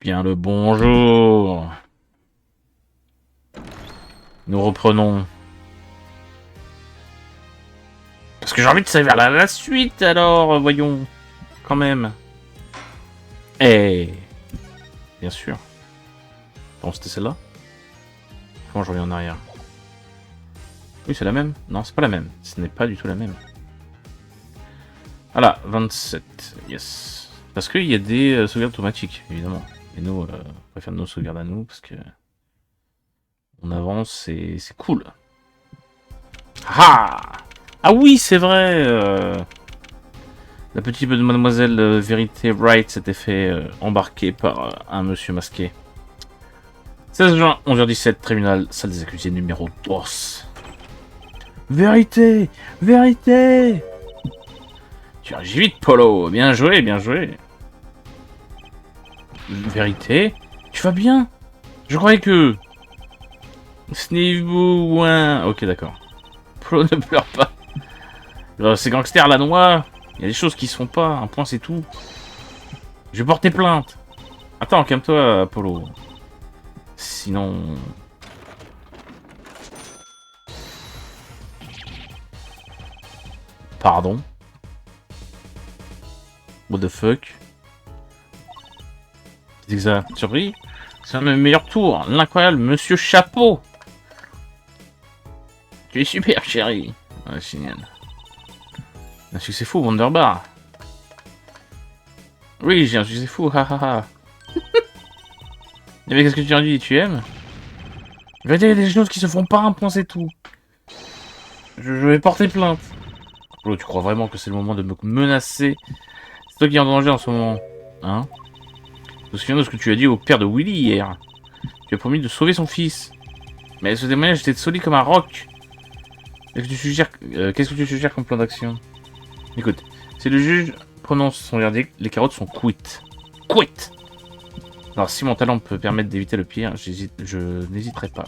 Bien le bonjour. Nous reprenons. Parce que j'ai envie de savoir la suite, alors, voyons. Quand même. Eh. Bien sûr. Bon, c'était celle-là. Comment je reviens en arrière? Oui, c'est la même. Non, c'est pas la même. Ce n'est pas du tout la même. Voilà, 27. Yes. Parce qu'il y a des sauvegardes automatiques, évidemment. Et nous, on préfère nos sauvegardes à nous, parce que... On avance et c'est cool. Ah! Ah oui, c'est vrai. La petite mademoiselle Vérité Wright s'était fait embarquer par un monsieur masqué. 16 juin, 11h17, tribunal, salle des accusés numéro 2. Vérité! Vérité! Tu réagis vite, Polo. Bien joué, bien joué. Vérité? Tu vas bien? Je croyais que... Snivou, ok, d'accord. Polo ne pleure pas. Ces gangsters la noix, il y a des choses qui se font pas, un point c'est tout. Je vais porter plainte. Attends, calme-toi, Apollo. Sinon... Pardon. What the fuck? C'est que ça, surpris? C'est un de mes meilleurs tours, l'incroyable Monsieur Chapeau. Tu es super, chérie. Ouais, génial. Un succès fou, Wonderbar. Oui, j'ai un succès fou, hahaha. Mais qu'est-ce que tu en dis? Tu aimes? Il y a des choses qui se font pas, un point c'est tout. Je vais porter plainte. Oh, tu crois vraiment que c'est le moment de me menacer? C'est toi qui es en danger en ce moment. Hein? Je me souviens de ce que tu as dit au père de Willy hier. Tu as promis de sauver son fils. Mais ce témoignage était solide comme un roc. Qu'est-ce que tu suggères comme plan d'action? Écoute, si le juge prononce son verdict, les carottes sont cuites. Cuites! Alors si mon talent peut permettre d'éviter le pire, je n'hésiterai pas.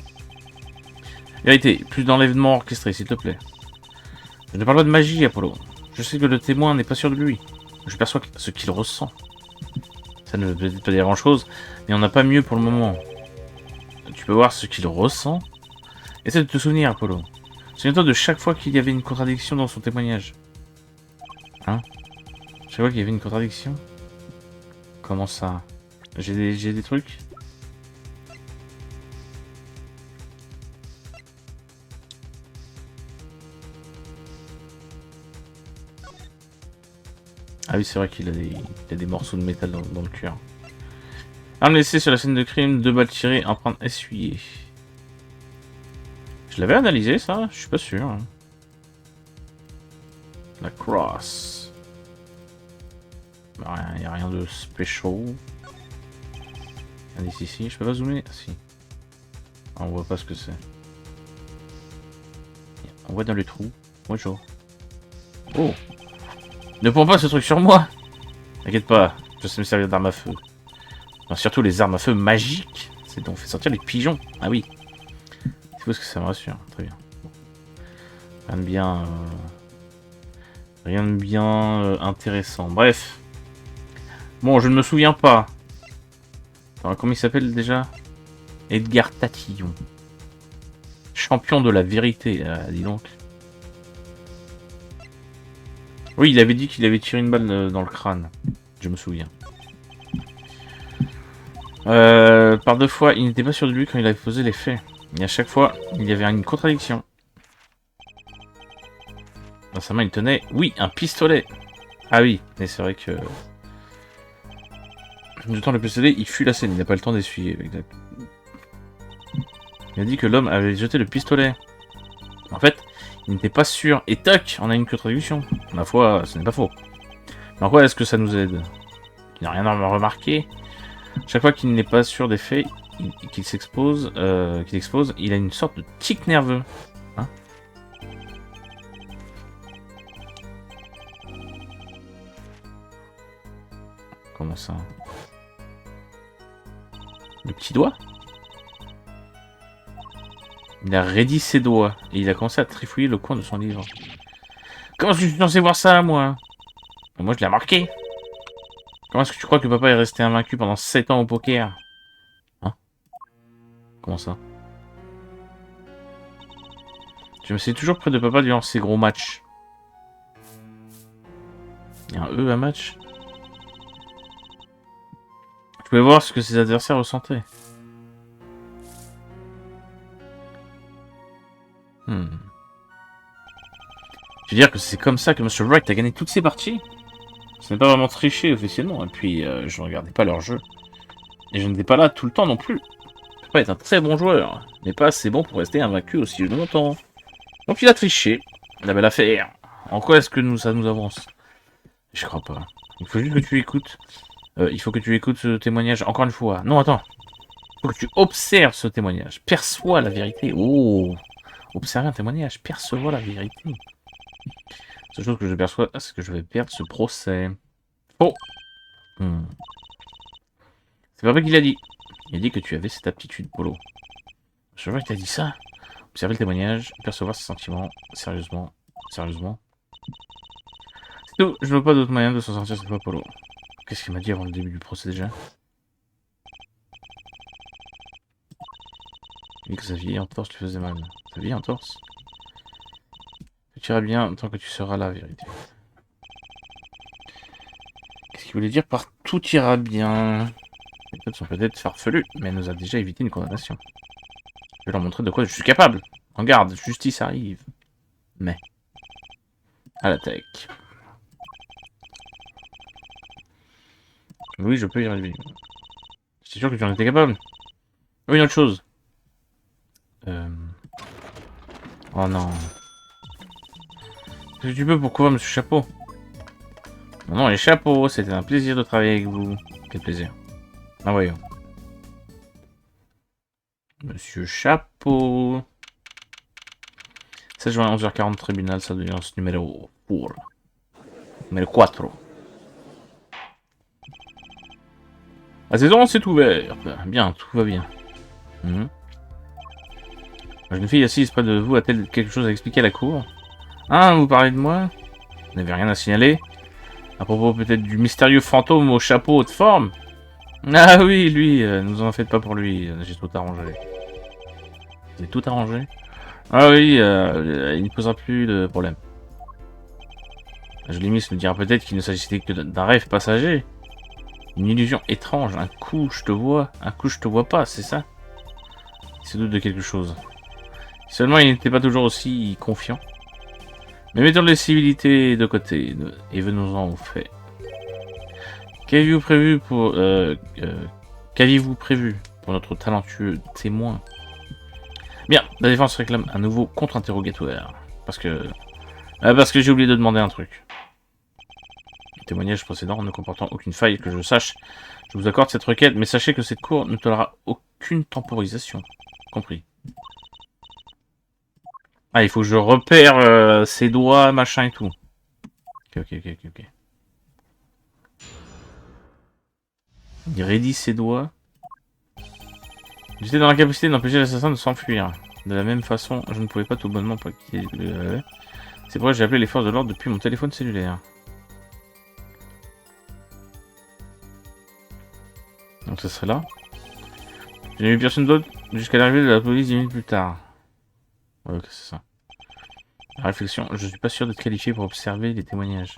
Vérité, plus d'enlèvements orchestrés, s'il te plaît. Je ne parle pas de magie, Apollo. Je sais que le témoin n'est pas sûr de lui. Je perçois ce qu'il ressent. Ça ne veut peut-être pas dire grand-chose, mais on n'a pas mieux pour le moment. Tu peux voir ce qu'il ressent? Essaie de te souvenir, Apollo. Souviens-toi de chaque fois qu'il y avait une contradiction dans son témoignage. Hein? Chaque fois qu'il y avait une contradiction? Comment ça? J'ai des trucs? Ah oui, c'est vrai qu'il a des morceaux de métal dans le cœur. Arme laissée sur la scène de crime, 2 balles tirées, empreinte essuyée. Je l'avais analysé ça, je suis pas sûr. Hein. La cross. Il n'y a rien de special. Allez, ici, je peux pas zoomer? Ah, si. Ah, on voit pas ce que c'est. On voit dans le trou. Bonjour. Oh! Ne prends pas ce truc sur moi! T'inquiète pas, je sais me servir d'armes à feu. Enfin, surtout les armes à feu magiques. C'est donc fait sortir les pigeons. Ah oui. C'est parce que ça me rassure. Très bien. Rien de bien... Rien de bien intéressant. Bref. Bon, je ne me souviens pas. Alors, comment il s'appelle déjà? Edgar Tatillon. Champion de la vérité, dis donc. Oui, il avait dit qu'il avait tiré une balle dans le crâne. Je me souviens. Par 2 fois, il n'était pas sûr de lui quand il avait posé les faits. Et à chaque fois, il y avait une contradiction. Dans sa main, il tenait, oui, un pistolet. Ah oui, mais c'est vrai que... Du temps le pistolet, il fuit la scène, il n'a pas le temps d'essuyer. Exact. Il a dit que l'homme avait jeté le pistolet. En fait, il n'était pas sûr. Et tac, on a une contradiction. Ma foi, ce n'est pas faux. Mais en quoi est-ce que ça nous aide? Il n'a rien à remarquer. Chaque fois qu'il n'est pas sûr des faits, qu'il s'expose, il a une sorte de tic nerveux. Hein? Comment ça? Le petit doigt? Il a raidi ses doigts et il a commencé à trifouiller le coin de son livre. Comment je suis censé voir ça, moi? Moi, je l'ai remarqué. Comment est-ce que tu crois que papa est resté invaincu pendant 7 ans au poker? Hein? Comment ça? Je me suis toujours près de papa durant ces gros matchs. Il y a un E à match? Je pouvais voir ce que ses adversaires ressentaient. Je veux dire que c'est comme ça que Monsieur Wright a gagné toutes ses parties? Ce n'est pas vraiment triché officiellement, et puis je ne regardais pas leur jeu. Et je n'étais pas là tout le temps non plus. Papa est un très bon joueur, mais pas assez bon pour rester invaincu aussi longtemps. Donc il a triché. La belle affaire. En quoi est-ce que ça nous avance? Je crois pas. Il faut juste que tu écoutes. Il faut que tu écoutes ce témoignage encore une fois. Non, attends. Il faut que tu observes ce témoignage. Perçois la vérité. Oh! Observer un témoignage. Percevoir la vérité. La seule chose que je perçois, c'est que je vais perdre ce procès. Oh! C'est pas vrai qu'il a dit. Il a dit que tu avais cette aptitude, Polo. Je vois que t'as dit ça. Observer le témoignage, percevoir ses sentiments. Sérieusement. Sérieusement. C'est tout. Je ne veux pas d'autre moyen de s'en sortir cette fois, Polo. Qu'est-ce qu'il m'a dit avant le début du procès déjà? Il dit que sa vieille entorse lui faisait mal. Sa vieille entorse? Tu iras bien tant que tu seras la vérité. Qu'est-ce qu'il voulait dire par tout ira bien? Les méthodes sont peut-être farfelues, mais elle nous a déjà évité une condamnation. Je vais leur montrer de quoi je suis capable. En garde, justice arrive. Mais. À la tech. Oui, je peux y arriver. C'est sûr que tu en étais capable. Oui, une autre chose. Oh non. Qu'est-ce que tu peux pour couvrir Monsieur Chapeau? Mon nom est Chapeau, c'était un plaisir de travailler avec vous. Quel plaisir. Ah voyons. Monsieur Chapeau. 16 juin 11h40, tribunal, salle d'audience numéro 4. Numéro 4. La saison s'est ouverte. Bien, tout va bien. La jeune fille assise près de vous a-t-elle quelque chose à expliquer à la cour? Hein, vous parlez de moi? Vous n'avez rien à signaler? À propos peut-être du mystérieux fantôme au chapeau haute forme? Ah oui, lui, ne vous en faites pas pour lui, j'ai tout arrangé. Vous avez tout arrangé? Ah oui, il ne posera plus de problème. La jolie miss nous dira peut-être qu'il ne s'agissait que d'un rêve passager. Une illusion étrange, un coup je te vois, un coup je te vois pas, c'est ça? Il se doute de quelque chose. Seulement il n'était pas toujours aussi confiant. Mais mettons les civilités de côté et venons-en aux faits. Qu'aviez-vous prévu pour qu'aviez-vous prévu pour notre talentueux témoin? Bien, la défense réclame un nouveau contre-interrogatoire. Parce que j'ai oublié de demander un truc. Le témoignage précédent ne comportant aucune faille que je sache, je vous accorde cette requête, mais sachez que cette cour ne tolérera aucune temporisation. Compris. Ah, il faut que je repère ses doigts, machin et tout. Ok. Il raidit ses doigts. J'étais dans la capacité d'empêcher l'assassin de s'enfuir. De la même façon, je ne pouvais pas tout bonnement pas qu'il... C'est pourquoi j'ai appelé les forces de l'ordre depuis mon téléphone cellulaire. Donc ça serait là. Je n'ai vu personne d'autre jusqu'à l'arrivée de la police 10 minutes plus tard. Ouais, ok, c'est ça. La réflexion, je suis pas sûr d'être qualifié pour observer les témoignages.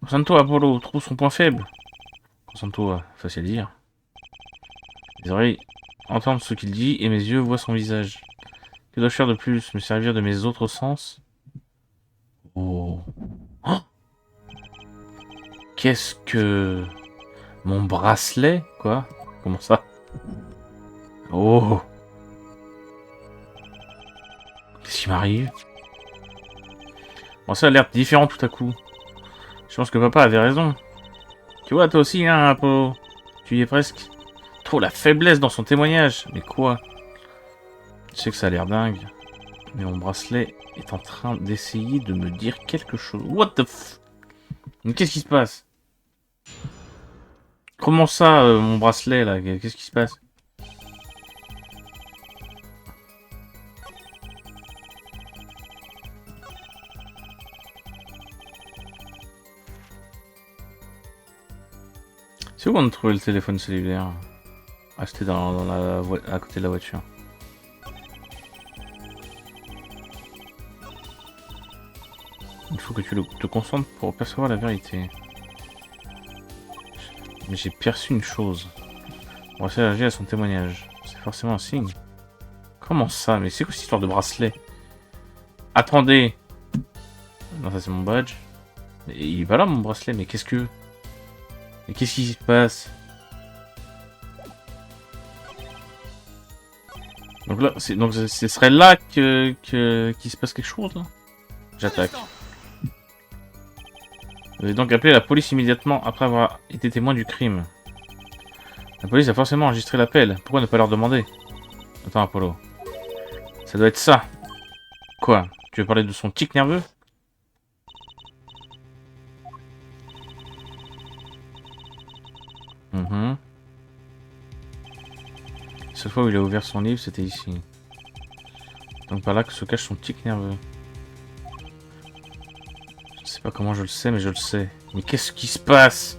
Concentre-toi, Apollo, trouve son point faible. Concentre-toi, facile à dire. Les oreilles entendent ce qu'il dit et mes yeux voient son visage. Que dois-je faire de plus? Me servir de mes autres sens? Oh. Oh, qu'est-ce que... Mon bracelet? Quoi? Comment ça? Oh. Qu'est-ce qui m'arrive? Bon, ça a l'air différent tout à coup. Je pense que papa avait raison. Tu vois, toi aussi, hein, Apollo. Tu y es presque. Trop la faiblesse dans son témoignage. Mais quoi? Je sais que ça a l'air dingue. Mais mon bracelet est en train d'essayer de me dire quelque chose. What the f... Mais qu'est-ce qui se passe? Comment ça, mon bracelet, là? Qu'est-ce qui se passe? C'est où on a trouvé le téléphone cellulaire? Ah, c'était dans la à côté de la voiture. Il faut que tu te concentres pour percevoir la vérité. Mais j'ai perçu une chose. On va réagir à son témoignage. C'est forcément un signe. Comment ça? Mais c'est quoi cette histoire de bracelet? Attendez! Non, ça c'est mon badge. Mais il va là mon bracelet, mais qu'est-ce que... Mais qu'est-ce qui se passe? Donc là, donc ce serait là qu'il se passe quelque chose là? J'attaque. Vous avez donc appelé la police immédiatement après avoir été témoin du crime. La police a forcément enregistré l'appel. Pourquoi ne pas leur demander? Attends, Apollo. Ça doit être ça. Quoi? Tu veux parler de son tic nerveux? Cette fois où il a ouvert son livre, c'était ici. Donc par là que se cache son tic nerveux. Je ne sais pas comment je le sais, mais je le sais. Mais qu'est-ce qui se passe?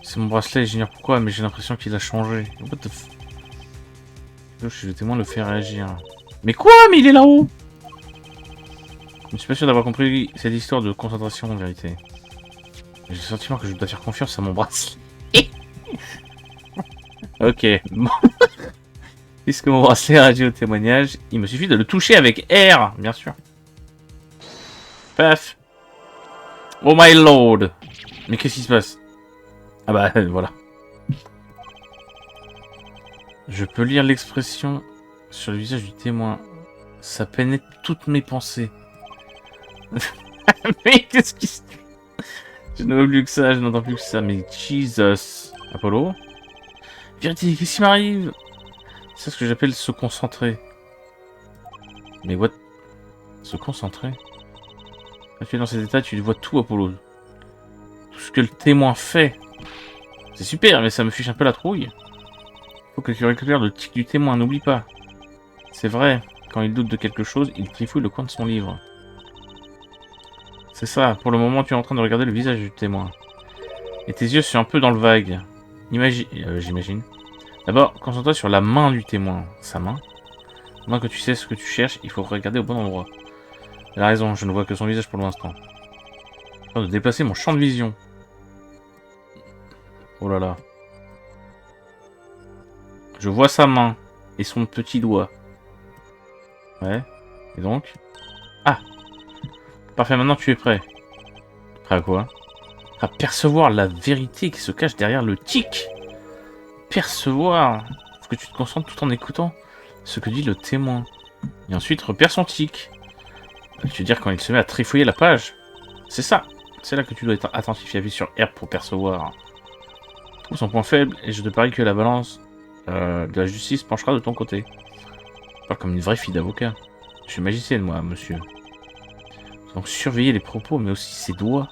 C'est mon bracelet, j'ignore pourquoi, mais j'ai l'impression qu'il a changé. What the f... Je suis le témoin le fait réagir. Mais quoi? Mais il est là-haut! Je ne suis pas sûr d'avoir compris cette histoire de concentration en vérité. J'ai le sentiment que je dois faire confiance à mon bracelet. Ok, bon. Puisque mon bracelet réagit au témoignage, il me suffit de le toucher avec R, bien sûr. Paf. Oh my lord. Mais qu'est-ce qui se passe? Ah bah voilà. Je peux lire l'expression sur le visage du témoin. Ça pénètre toutes mes pensées. Mais qu'est-ce qui se... Je ne vois plus que ça, je n'entends plus que ça. Mais Jesus. Apollo? Vérité, qu'est-ce qui m'arrive? C'est ce que j'appelle se concentrer. Mais what? Se concentrer? Quand tu es dans cet état, tu vois tout, Apollo. Tout ce que le témoin fait. C'est super, mais ça me fiche un peu la trouille. Faut que tu récupères le tic du témoin, n'oublie pas. C'est vrai, quand il doute de quelque chose, il trifouille le coin de son livre. C'est ça, pour le moment tu es en train de regarder le visage du témoin. Et tes yeux sont un peu dans le vague. J'imagine. D'abord, concentre-toi sur la main du témoin. Sa main. Maintenant que tu sais ce que tu cherches, il faut regarder au bon endroit. Elle a raison, je ne vois que son visage pour l'instant. Je train de déplacer mon champ de vision. Oh là là. Je vois sa main. Et son petit doigt. Ouais. Et donc? Ah! Parfait, maintenant tu es prêt. Prêt à quoi? À percevoir la vérité qui se cache derrière le tic. Percevoir. Faut que tu te concentres tout en écoutant ce que dit le témoin. Et ensuite repère son tic. Tu veux dire quand il se met à trifouiller la page? C'est ça. C'est là que tu dois être attentif et appuyer sur R pour percevoir. Trouve son point faible et je te parie que la balance de la justice penchera de ton côté. Pas comme une vraie fille d'avocat. Je suis magicienne moi, monsieur. Donc surveiller les propos mais aussi ses doigts.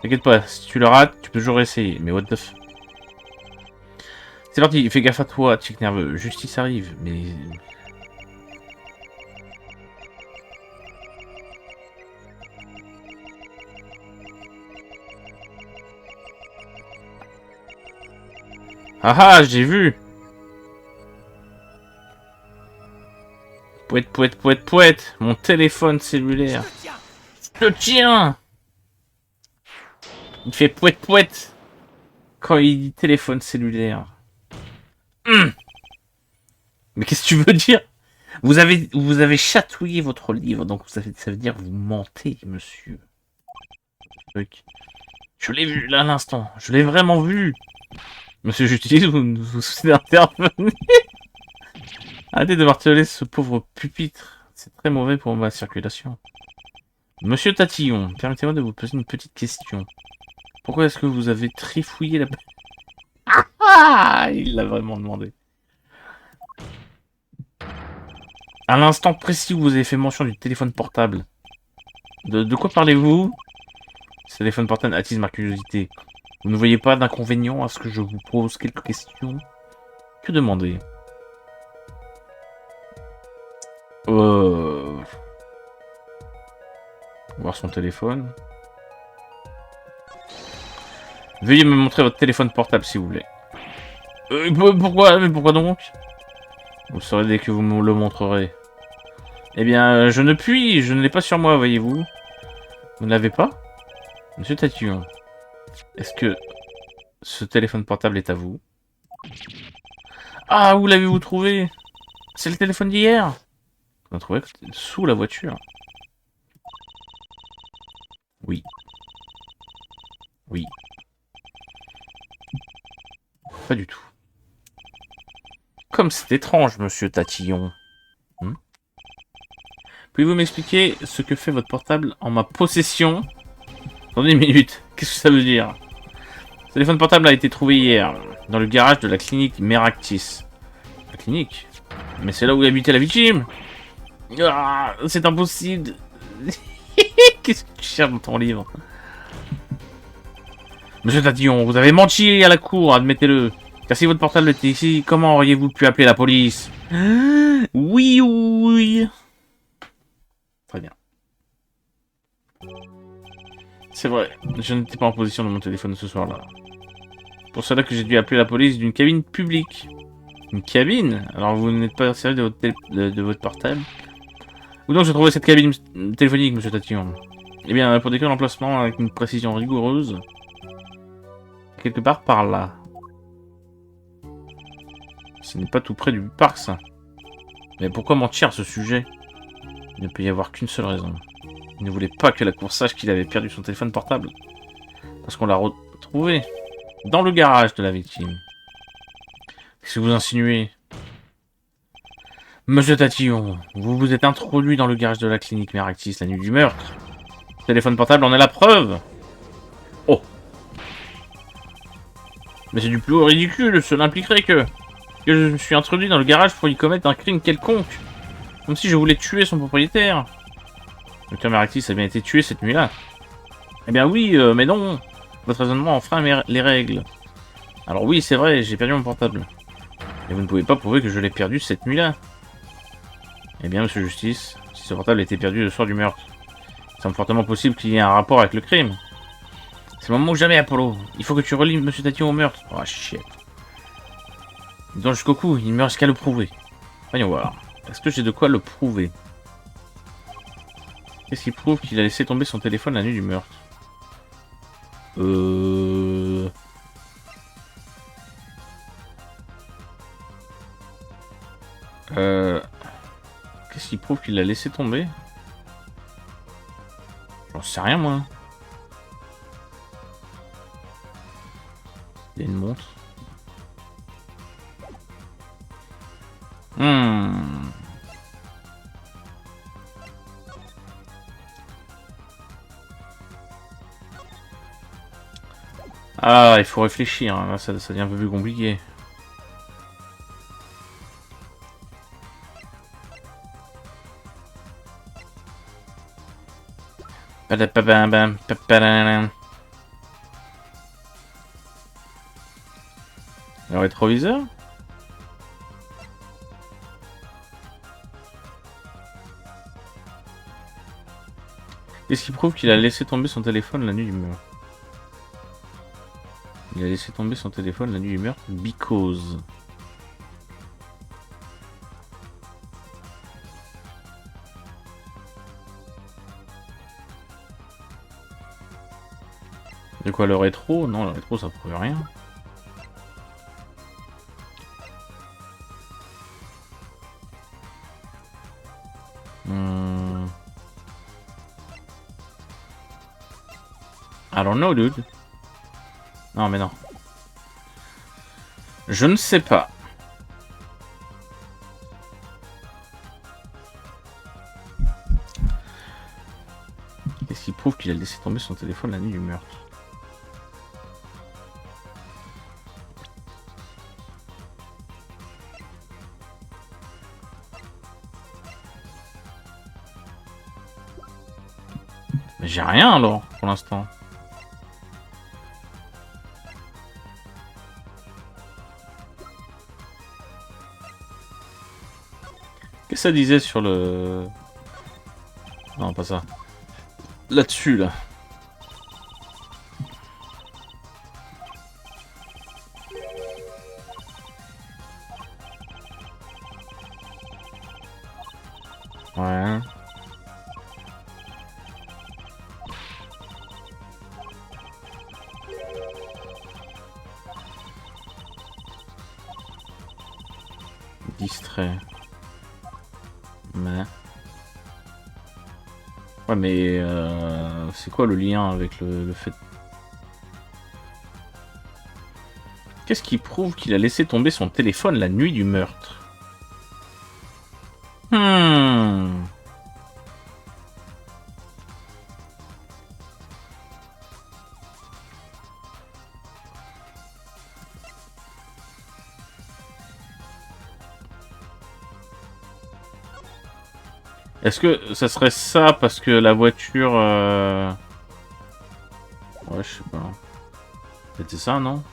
T'inquiète pas, si tu le rates, tu peux toujours essayer. Mais what the f... C'est parti, fais gaffe à toi, tic nerveux. Justice arrive, mais... Ah ah, j'ai vu! Pouette, pouette, pouette, pouette! Mon téléphone cellulaire! Je le tiens! Il fait pouette, pouette! Quand il dit téléphone cellulaire. Mais qu'est-ce que tu veux dire? Vous avez chatouillé votre livre, donc ça veut dire que vous mentez, monsieur. Je l'ai vu là à l'instant, je l'ai vraiment vu. Monsieur Justice, vous souhaitez intervenir? Arrêtez de marteler ce pauvre pupitre, c'est très mauvais pour ma circulation. Monsieur Tatillon, permettez-moi de vous poser une petite question. Pourquoi est-ce que vous avez trifouillé la... Ah, il l'a vraiment demandé. À l'instant précis où vous avez fait mention du téléphone portable. De quoi parlez-vous? Ce téléphone portable attise ma curiosité. Vous ne voyez pas d'inconvénient à ce que je vous pose quelques questions? Que demander? Voir son téléphone. Veuillez me montrer votre téléphone portable, s'il vous plaît. Pourquoi? Mais pourquoi donc? Vous le saurez dès que vous me le montrerez. Eh bien, je ne l'ai pas sur moi, voyez-vous. Vous ne l'avez pas? Monsieur Tatillon, est-ce que ce téléphone portable est à vous? Ah, où l'avez-vous trouvé? C'est le téléphone d'hier. On l'a trouvé sous la voiture. Oui. Oui. Pas du tout. Comme c'est étrange, monsieur Tatillon. Pouvez-vous m'expliquer ce que fait votre portable en ma possession? Attendez une minute, qu'est-ce que ça veut dire? Ce téléphone portable a été trouvé hier, dans le garage de la clinique Meractis. La clinique? Mais c'est là où habitait la victime! Ah, c'est impossible! Qu'est-ce que tu cherches dans ton livre? Monsieur Tatillon, vous avez menti à la cour, admettez-le. Car si votre portable était ici, comment auriez-vous pu appeler la police? Oui, oui. Très bien. C'est vrai, je n'étais pas en position de mon téléphone ce soir-là. Pour cela que j'ai dû appeler la police d'une cabine publique. Une cabine? Alors vous n'êtes pas servi de votre portable? Où donc j'ai trouvé cette cabine téléphonique, monsieur Tatillon? Eh bien, pour décrire l'emplacement avec une précision rigoureuse, quelque part par là. Ce n'est pas tout près du parc, ça. Mais pourquoi mentir à ce sujet? Il ne peut y avoir qu'une seule raison. Il ne voulait pas que la cour sache qu'il avait perdu son téléphone portable. Parce qu'on l'a retrouvé dans le garage de la victime. Qu'est-ce que vous insinuez? Monsieur Tatillon, vous vous êtes introduit dans le garage de la clinique Meractis la nuit du meurtre. Le téléphone portable en est la preuve. Oh. Mais c'est du plus ridicule, cela impliquerait que je me suis introduit dans le garage pour y commettre un crime quelconque. Comme si je voulais tuer son propriétaire. Le docteur Meractis a bien été tué cette nuit-là. Eh bien oui, mais non. Votre raisonnement enfreint les règles. Alors oui, c'est vrai, j'ai perdu mon portable. Et vous ne pouvez pas prouver que je l'ai perdu cette nuit-là. Eh bien, monsieur Justice, si ce portable était perdu le soir du meurtre, il semble fortement possible qu'il y ait un rapport avec le crime. C'est le moment ou jamais, Apollo. Il faut que tu relis monsieur Tatillon au meurtre. Oh, shit. Donc jusqu'au cou, il ne me reste qu'à le prouver. Voyons voir. Est-ce que j'ai de quoi le prouver? Qu'est-ce qui prouve qu'il a laissé tomber son téléphone la nuit du meurtre? Qu'est-ce qui prouve qu'il l'a laissé tomber? J'en sais rien, moi. Il y a une montre. Ah, il faut réfléchir, hein. Là, ça devient un peu plus compliqué. Le rétroviseur? Qu'est-ce qui prouve qu'il a laissé tomber son téléphone la nuit du meurtre? Il a laissé tomber son téléphone la nuit du meurtre because. De quoi, le rétro? Non, le rétro ça prouve rien. I don't know, dude. Non, mais non. Je ne sais pas. Qu'est-ce qui prouve qu'il a laissé tomber son téléphone la nuit du meurtre? Mais j'ai rien alors, pour l'instant. Qu'est-ce que ça disait sur le... Non, pas ça. Là-dessus, là. Ouais. Distrait. Mais... Ouais, mais... c'est quoi le lien avec le fait... Qu'est-ce qui prouve qu'il a laissé tomber son téléphone la nuit du meurtre? Est-ce que ça serait ça parce que la voiture... Ouais, je sais pas. C'était ça, non?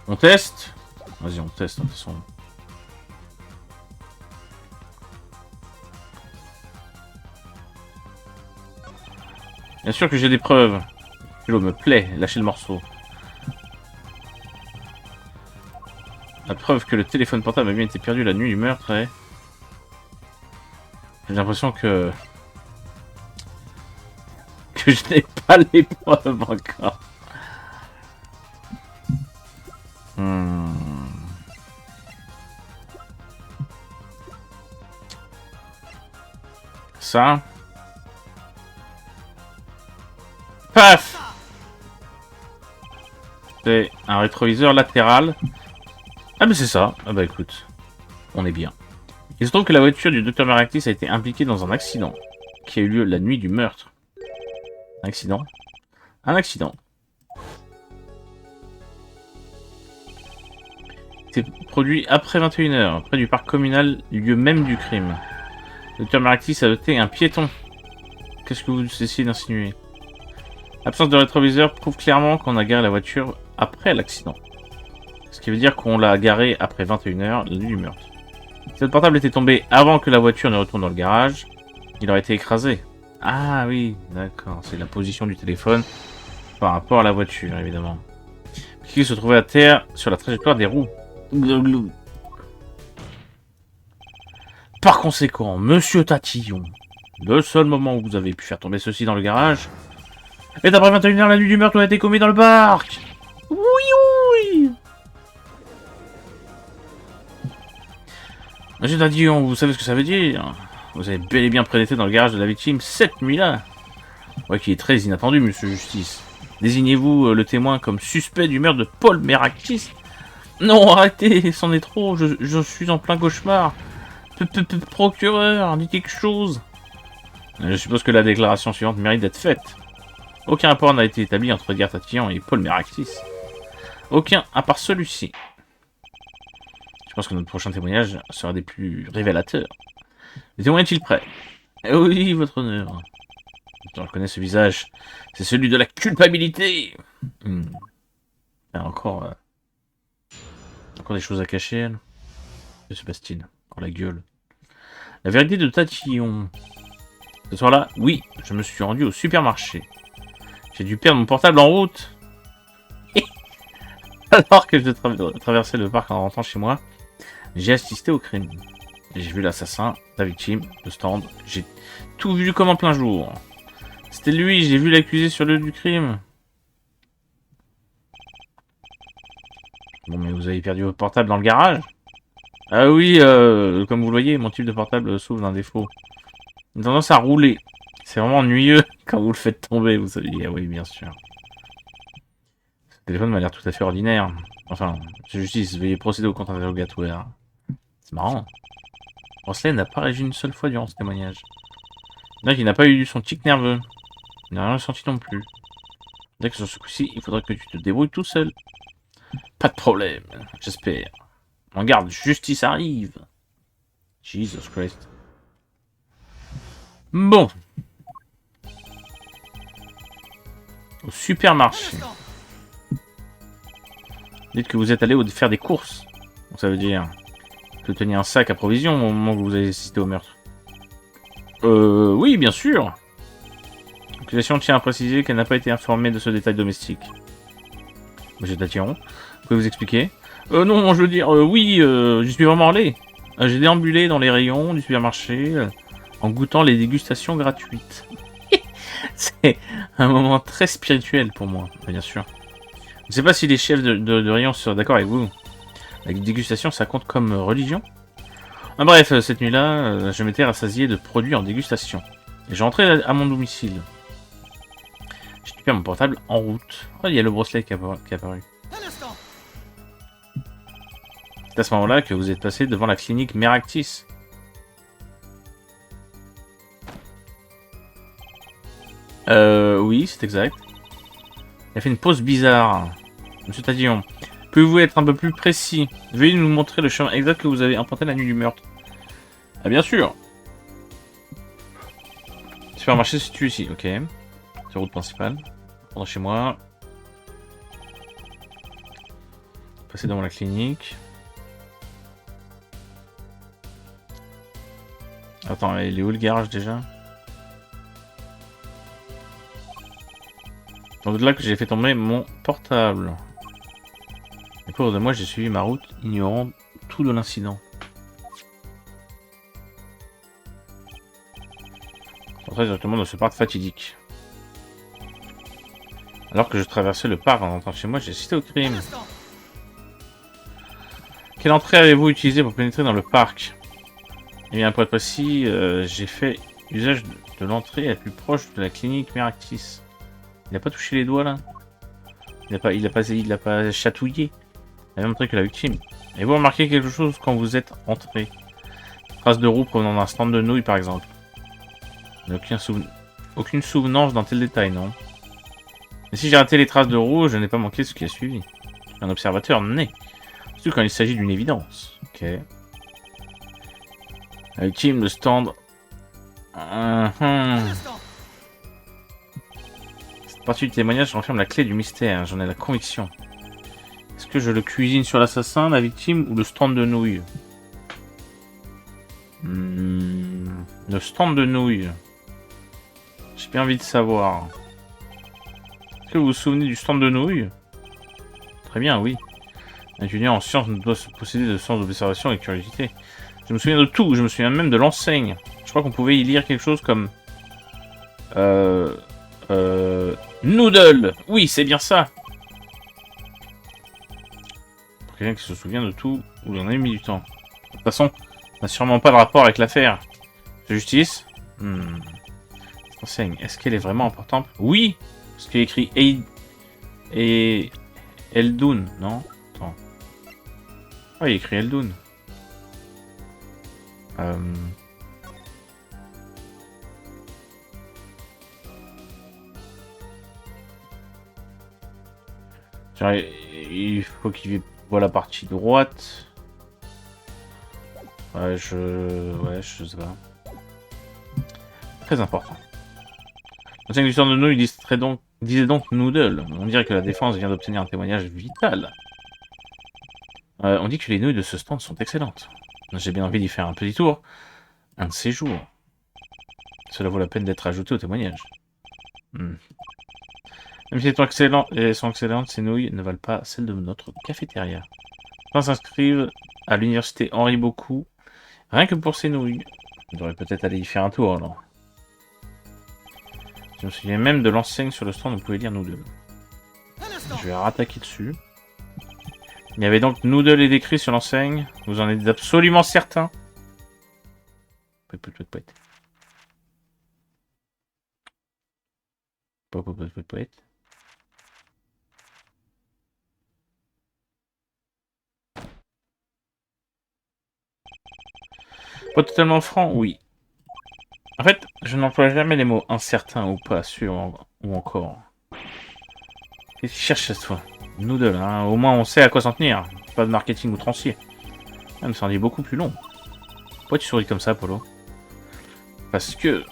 On teste? Vas-y, on teste, de toute façon. Bien sûr que j'ai des preuves. L'eau me plaît, lâchez le morceau. La preuve que le téléphone portable a bien été perdu la nuit du meurtre est... J'ai l'impression que je n'ai pas les preuves encore. Ça. Paf! C'est un rétroviseur latéral. Ah mais c'est ça. Ah bah écoute, on est bien. Il se trouve que la voiture du Dr Meraktis a été impliquée dans un accident qui a eu lieu la nuit du meurtre. Un accident? Un accident. C'est produit après 21 h, près du parc communal, lieu même du crime. Le Dr Meraktis a jeté un piéton. Qu'est-ce que vous essayez d'insinuer? L'absence de rétroviseur prouve clairement qu'on a garé la voiture après l'accident. Ce qui veut dire qu'on l'a garée après 21 h, la nuit du meurtre. Si le portable était tombé avant que la voiture ne retourne dans le garage, il aurait été écrasé. Ah oui, d'accord, c'est la position du téléphone par rapport à la voiture, évidemment. Qui se trouvait à terre sur la trajectoire des roues. Par conséquent, monsieur Tatillon, le seul moment où vous avez pu faire tomber ceci dans le garage est après 21 h la nuit du meurtre où a été commis dans le parc. Oui, oui. Monsieur Tatillon, vous savez ce que ça veut dire? Vous avez bel et bien pénétré dans le garage de la victime cette nuit-là. Ouais, qui est très inattendu, monsieur Justice. Désignez-vous le témoin comme suspect du meurtre de Paul Meraktis? Non, arrêtez, c'en est trop, je suis en plein cauchemar. Procureur, dis quelque chose. Je suppose que la déclaration suivante mérite d'être faite. Aucun rapport n'a été établi entre Edgar Tatillon et Paul Meraktis. Aucun, à part celui-ci. Je pense que notre prochain témoignage sera des plus révélateurs. Le témoin est-il prêt? Oui, votre honneur. Je reconnais ce visage. C'est celui de la culpabilité. Encore des choses à cacher, elle. Que se passe-t-il? Encore la gueule. La vérité de Tatillon. Ce soir-là, oui, je me suis rendu au supermarché. J'ai dû perdre mon portable en route. Alors que je traversais le parc en rentrant chez moi, j'ai assisté au crime. J'ai vu l'assassin, la victime, le stand. J'ai tout vu comme en plein jour. C'était lui, j'ai vu l'accusé sur le lieu du crime. Bon, mais vous avez perdu votre portable dans le garage? Ah oui, comme vous le voyez, mon type de portable souffre d'un défaut. Une tendance à rouler. C'est vraiment ennuyeux quand vous le faites tomber, vous savez. Ah oui, bien sûr. Ce téléphone m'a l'air tout à fait ordinaire. Enfin, c'est justice, veuillez procéder au contre-interrogatoire. C'est marrant. Rosley n'a pas réagi une seule fois durant ce témoignage. Donc il n'a pas eu son tic nerveux. Il n'a rien ressenti non plus. Dès que sur ce coup-ci, il faudrait que tu te débrouilles tout seul. Pas de problème, j'espère. En garde, justice arrive. Jesus Christ. Bon. Au supermarché. Dites que vous êtes allé faire des courses. Donc ça veut dire que vous teniez un sac à provisions au moment où vous avez assisté au meurtre. Oui, bien sûr. L'accusation tient à préciser qu'elle n'a pas été informée de ce détail domestique. Monsieur Tatillon, pouvez-vous expliquer? Non, je veux dire, oui, j'y suis vraiment allé. J'ai déambulé dans les rayons du supermarché en goûtant les dégustations gratuites. C'est un moment très spirituel pour moi, bien sûr. Je ne sais pas si les chefs de rayon sont d'accord avec vous. La dégustation, ça compte comme religion? Ah, bref, cette nuit-là, je m'étais rassasié de produits en dégustation. Et j'ai rentré à mon domicile. J'ai récupéré mon portable en route. Oh, il y a le bracelet qui est apparu. C'est à ce moment-là que vous êtes passé devant la clinique Meractis. Oui, c'est exact. Il a fait une pause bizarre. Monsieur Tadillon, pouvez-vous être un peu plus précis? Veuillez nous montrer le chemin exact que vous avez emprunté la nuit du meurtre. Ah, bien sûr. Supermarché se situe ici, ok. C'est route principale. Prendre chez moi. Passer devant la clinique. Attends, il est où le garage déjà? Donc de là que j'ai fait tomber mon portable. Et pour de moi, j'ai suivi ma route, ignorant tout de l'incident. J'entrais directement dans ce parc fatidique. Alors que je traversais le parc en entrant chez moi, j'ai assisté au crime. Quelle entrée avez-vous utilisée pour pénétrer dans le parc? Eh bien, pour être précis, j'ai fait usage de l'entrée la plus proche de la clinique Meractis. Il n'a pas touché les doigts là? Il a pas chatouillé? La même truc que la victime. Et vous remarquez quelque chose quand vous êtes entré? Traces de roue provenant d'un stand de nouilles par exemple. Aucune souvenance d'un tel détail, non? Mais si j'ai raté les traces de roue, je n'ai pas manqué ce qui a suivi. Un observateur né. Surtout quand il s'agit d'une évidence. Ok. La victime, le stand. Cette partie du témoignage renferme la clé du mystère, j'en ai la conviction. Est-ce que je le cuisine sur l'assassin, la victime ou le stand de nouilles? Le stand de nouilles. J'ai bien envie de savoir. Est-ce que vous vous souvenez du stand de nouilles? Très bien, oui. Un étudiant en sciences doit se posséder de sens d'observation et de curiosité. Je me souviens de tout, je me souviens même de l'enseigne. Je crois qu'on pouvait y lire quelque chose comme... Noodle! Oui, c'est bien ça! Pour quelqu'un qui se souvient de tout, vous en avez mis du temps. De toute façon, ça n'a sûrement pas de rapport avec l'affaire. De justice? Cette enseigne, est-ce qu'elle est vraiment importante? Oui! Parce qu'il y a écrit et Eldoun, non? Attends. Ah, il y a écrit Eldoun. Il faut qu'il voit la partie droite. Ouais, je sais pas. Très important. L'ancien du stand de nous, il disait donc Noodle. On dirait que la défense vient d'obtenir un témoignage vital. On dit que les nouilles de ce stand sont excellentes. J'ai bien envie d'y faire un petit tour. Un de ces jours. Cela vaut la peine d'être ajouté au témoignage. Même si elles sont excellentes, ces nouilles ne valent pas celles de notre cafétéria. Certains s'inscrivent à l'université Henri Beaucoup, rien que pour ces nouilles. On devrait peut-être aller y faire un tour alors. Je me souviens même de l'enseigne sur le stand, vous pouvez lire Noodle. Je vais rattaquer dessus. Il y avait donc Noodle et décrit sur l'enseigne. Vous en êtes absolument certain? Pas totalement franc, oui. En fait, je n'emploie jamais les mots incertain ou pas sûr ou encore. Qu'est-ce qu'il cherche cette fois? Noodle, hein. Au moins on sait à quoi s'en tenir. Pas de marketing outrancier. Mais ça en dit beaucoup plus long. Pourquoi tu souris comme ça, Polo? Parce que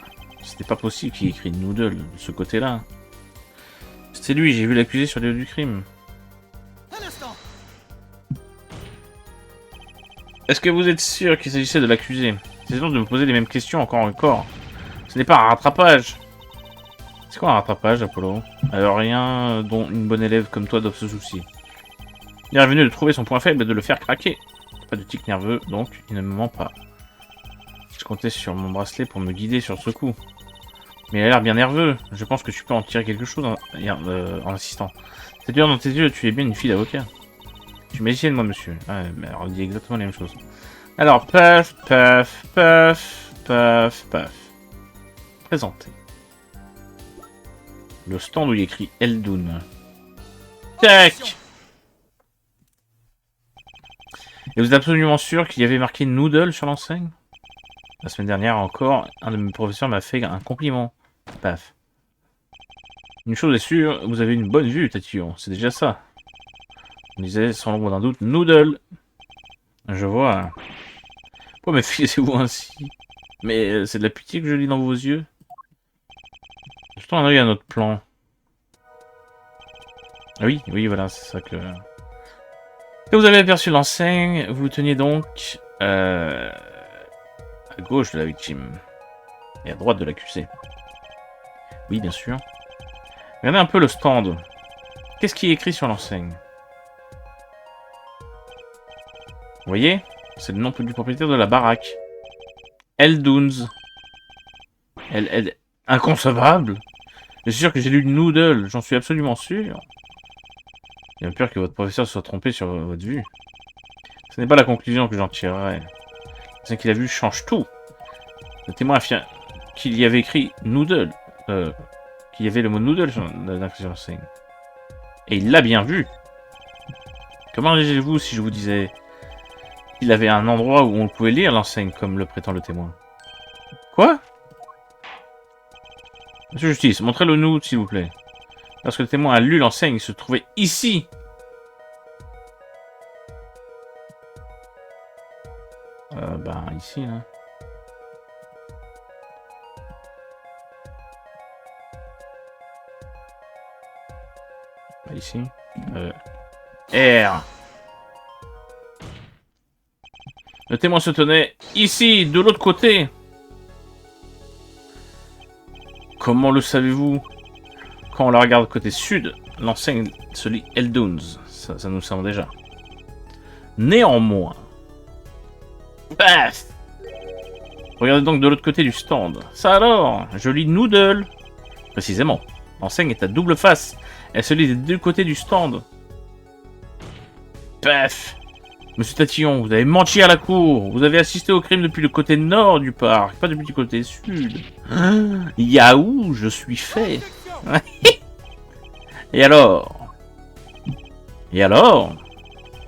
c'était pas possible qu'il ait écrit Noodle de ce côté-là. C'était lui, j'ai vu l'accusé sur les lieux du crime. Est-ce que vous êtes sûr qu'il s'agissait de l'accusé? C'est donc de me poser les mêmes questions encore et encore. Ce n'est pas un rattrapage. C'est quoi un rattrapage, Apollo? Alors rien dont une bonne élève comme toi doit se soucier. Il est revenu de trouver son point faible et de le faire craquer. Pas de tic nerveux, donc il ne me ment pas. Je comptais sur mon bracelet pour me guider sur ce coup. Mais il a l'air bien nerveux. Je pense que tu peux en tirer quelque chose en insistant. C'est dur dans tes yeux, tu es bien une fille d'avocat. Tu m'imagines, moi, monsieur. Ah, mais alors, on dit exactement la même chose. Alors, paf, paf, paf, paf, paf. Présenter. Le stand où il y a écrit Eldoun. Tac! Et vous êtes absolument sûr qu'il y avait marqué Noodle sur l'enseigne? La semaine dernière encore, un de mes professeurs m'a fait un compliment. Paf. Une chose est sûre, vous avez une bonne vue, Tatillon. C'est déjà ça. On disait sans l'ombre d'un doute, Noodle. Je vois. Pourquoi méfiez-vous ainsi? Mais c'est de la pitié que je lis dans vos yeux. Jetons un œil à notre plan. Ah oui, oui, voilà, c'est ça que... Quand vous avez aperçu l'enseigne, vous teniez donc à gauche de la victime et à droite de l'accusé. Oui, bien sûr. Regardez un peu le stand. Qu'est-ce qui est écrit sur l'enseigne? Vous voyez? C'est le nom du propriétaire de la baraque. Eldoun's. Inconcevable! Je suis sûr que j'ai lu Noodle, j'en suis absolument sûr. Il y a peur que votre professeur se soit trompé sur votre vue. Ce n'est pas la conclusion que j'en tirerai. Ce qu'il a vu change tout. Le témoin affirme qu'il y avait écrit Noodle. Qu'il y avait le mot Noodle sur l'enseigne. Et il l'a bien vu. Comment réagissez-vous si je vous disais qu'il avait un endroit où on pouvait lire l'enseigne, comme le prétend le témoin? Quoi? Monsieur Justice, montrez-le-nous, s'il vous plaît. Lorsque le témoin a lu l'enseigne, il se trouvait ici. Ici, là. Ici. R. Le témoin se tenait ici, de l'autre côté. Comment le savez-vous? Quand on la regarde côté sud, l'enseigne se lit Eldoun's. Ça nous semble déjà. Néanmoins. Paf! Regardez donc de l'autre côté du stand. Ça alors, je lis Noodle. Précisément. L'enseigne est à double face. Elle se lit des deux côtés du stand. Paf! Monsieur Tatillon, vous avez menti à la cour. Vous avez assisté au crime depuis le côté nord du parc, pas depuis le côté sud. Yahoo, je suis fait. Et alors? Et alors?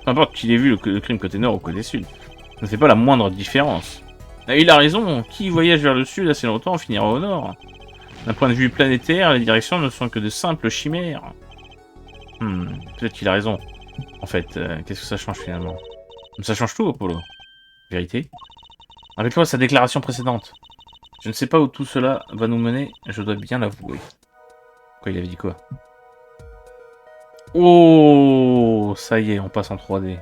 Peu importe qu'il ait vu le crime côté nord ou côté sud. Ça ne fait pas la moindre différence. Et il a raison. Qui voyage vers le sud assez longtemps finira au nord. D'un point de vue planétaire, les directions ne sont que de simples chimères. Peut-être qu'il a raison. En fait, qu'est-ce que ça change finalement? Ça change tout, Apollo. Vérité. Rappelle-toi sa déclaration précédente. Je ne sais pas où tout cela va nous mener, je dois bien l'avouer. Quoi, il avait dit quoi? Oh, ça y est, on passe en 3D.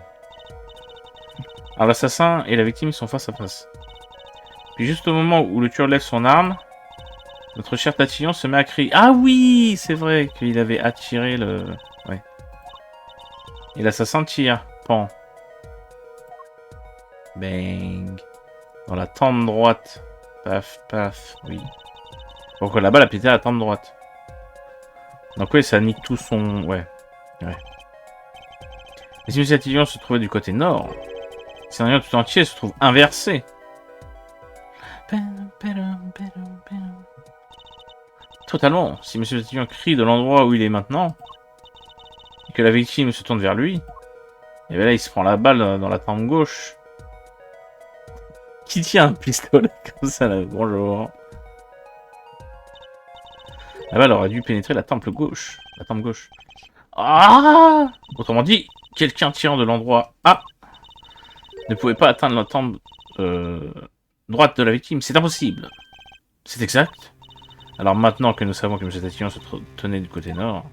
Alors l'assassin et la victime sont face à face. Puis juste au moment où le tueur lève son arme, notre cher Tatillon se met à crier. Ah oui, c'est vrai qu'il avait attiré le... Ouais. Et l'assassin tire. Pan. Bang. Dans la tente droite. Paf, paf, oui. Donc là-bas, la pété à la tente droite. Donc oui, ça nique tout son... Ouais. Et si M. Tatillon se trouvait du côté nord, le scénario tout entier se trouve inversé. Totalement. Si M. Tatillon crie de l'endroit où il est maintenant, et que la victime se tourne vers lui, et bien là, il se prend la balle dans la tempe gauche. Qui tient un pistolet comme ça là? Bonjour. La balle aurait dû pénétrer la tempe gauche. La tempe gauche. Ah! Autrement dit, quelqu'un tirant de l'endroit A ne pouvait pas atteindre la tempe droite de la victime. C'est impossible. C'est exact. Alors maintenant que nous savons que M. Tatillon se tenait du côté nord,